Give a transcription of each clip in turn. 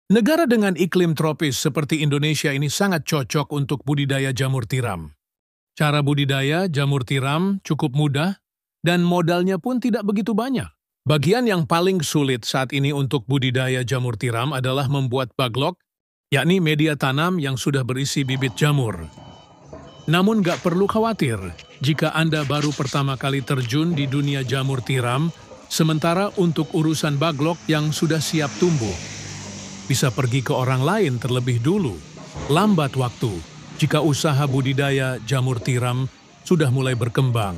Negara dengan iklim tropis seperti Indonesia ini sangat cocok untuk budidaya jamur tiram. Cara budidaya jamur tiram cukup mudah dan modalnya pun tidak begitu banyak. Bagian yang paling sulit saat ini untuk budidaya jamur tiram adalah membuat baglok, yakni media tanam yang sudah berisi bibit jamur. Namun nggak perlu khawatir jika Anda baru pertama kali terjun di dunia jamur tiram, sementara untuk urusan baglok yang sudah siap tumbuh, bisa pergi ke orang lain terlebih dulu. Lambat waktu jika usaha budidaya jamur tiram sudah mulai berkembang.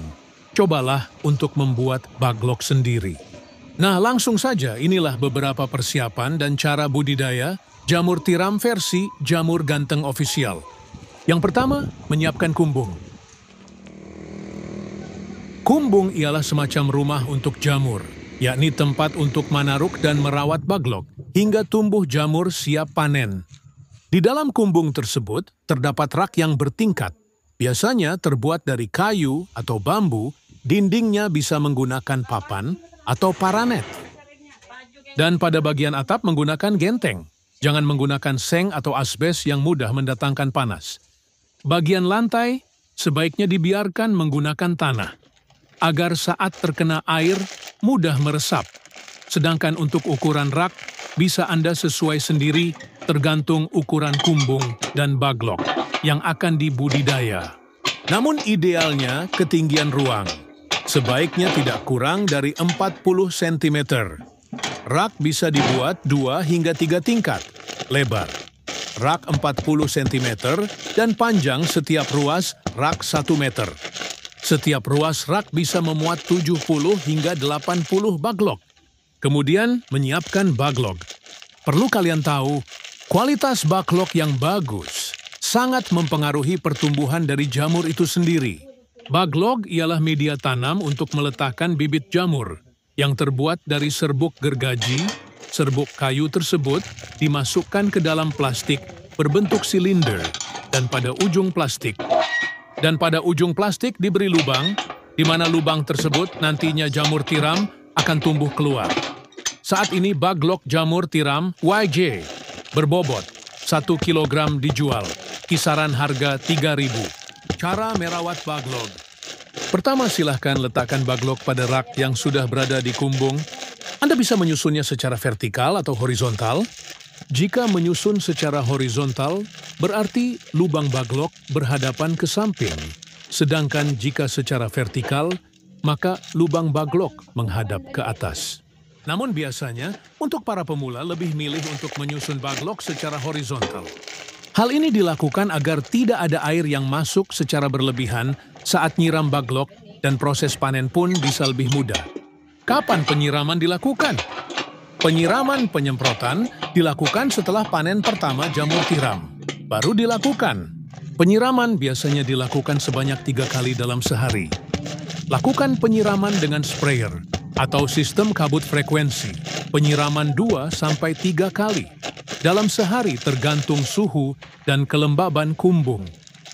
Cobalah untuk membuat baglok sendiri. Nah, langsung saja inilah beberapa persiapan dan cara budidaya jamur tiram versi Jamur Ganteng Official. Yang pertama, menyiapkan kumbung. Kumbung ialah semacam rumah untuk jamur, yakni tempat untuk manaruk dan merawat baglok hingga tumbuh jamur siap panen. Di dalam kumbung tersebut terdapat rak yang bertingkat, biasanya terbuat dari kayu atau bambu, dindingnya bisa menggunakan papan atau paranet. Dan pada bagian atap menggunakan genteng, jangan menggunakan seng atau asbes yang mudah mendatangkan panas. Bagian lantai sebaiknya dibiarkan menggunakan tanah, agar saat terkena air mudah meresap. Sedangkan untuk ukuran rak, bisa Anda sesuai sendiri tergantung ukuran kumbung dan baglok yang akan dibudidaya. Namun idealnya ketinggian ruang sebaiknya tidak kurang dari 40 cm. Rak bisa dibuat 2 hingga 3 tingkat lebar. Rak 40 cm dan panjang setiap ruas rak 1 meter. Setiap ruas rak bisa memuat 70 hingga 80 baglok. Kemudian menyiapkan baglok. Perlu kalian tahu, kualitas baglok yang bagus sangat mempengaruhi pertumbuhan dari jamur itu sendiri. Baglok ialah media tanam untuk meletakkan bibit jamur yang terbuat dari serbuk gergaji. Serbuk kayu tersebut dimasukkan ke dalam plastik berbentuk silinder dan pada ujung plastik diberi lubang, di mana lubang tersebut nantinya jamur tiram akan tumbuh keluar. Saat ini baglok jamur tiram YJ berbobot 1 kg dijual, kisaran harga 3.000. Cara merawat baglok. Pertama, silahkan letakkan baglok pada rak yang sudah berada di kumbung. Anda bisa menyusunnya secara vertikal atau horizontal. Jika menyusun secara horizontal, berarti lubang baglok berhadapan ke samping. Sedangkan jika secara vertikal, maka lubang baglok menghadap ke atas. Namun biasanya, untuk para pemula lebih milih untuk menyusun baglok secara horizontal. Hal ini dilakukan agar tidak ada air yang masuk secara berlebihan saat nyiram baglok dan proses panen pun bisa lebih mudah. Kapan penyiraman dilakukan? Penyiraman penyemprotan dilakukan setelah panen pertama jamur tiram. Baru dilakukan. Penyiraman biasanya dilakukan sebanyak 3 kali dalam sehari. Lakukan penyiraman dengan sprayer atau sistem kabut frekuensi. Penyiraman 2-3 kali dalam sehari tergantung suhu dan kelembaban kumbung.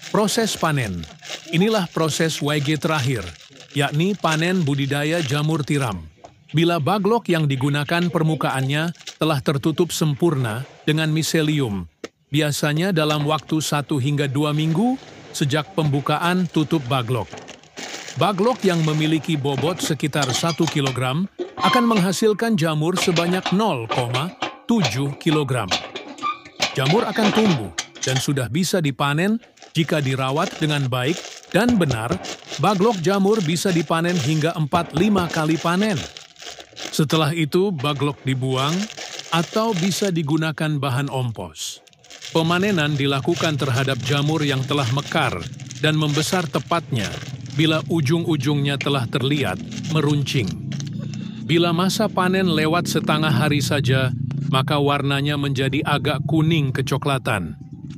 Proses panen. Inilah proses YG terakhir, yakni panen budidaya jamur tiram. Bila baglok yang digunakan permukaannya telah tertutup sempurna dengan miselium, biasanya dalam waktu 1 hingga 2 minggu sejak pembukaan tutup baglok. Baglok yang memiliki bobot sekitar 1 kg akan menghasilkan jamur sebanyak 0,7 kg. Jamur akan tumbuh dan sudah bisa dipanen jika dirawat dengan baik dan benar. Baglok jamur bisa dipanen hingga 4-5 kali panen. Setelah itu, baglok dibuang atau bisa digunakan bahan ompos. Pemanenan dilakukan terhadap jamur yang telah mekar dan membesar tepatnya bila ujung-ujungnya telah terlihat meruncing. Bila masa panen lewat setengah hari saja, maka warnanya menjadi agak kuning kecoklatan.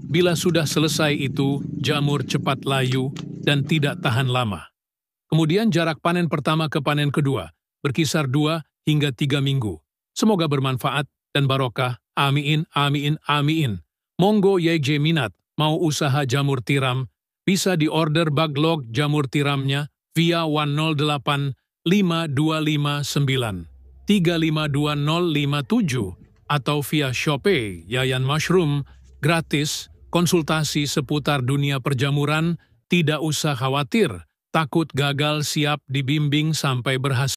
Bila sudah selesai itu, jamur cepat layu dan tidak tahan lama. Kemudian jarak panen pertama ke panen kedua berkisar 2 hingga 3 minggu. Semoga bermanfaat dan barokah. Amin, amin, amin. Monggo YJ minat mau usaha jamur tiram, bisa diorder baglok jamur tiramnya via 108 5259 352057 atau via Shopee, Yayan Mushroom, gratis, konsultasi seputar dunia perjamuran, tidak usah khawatir, takut gagal siap dibimbing sampai berhasil.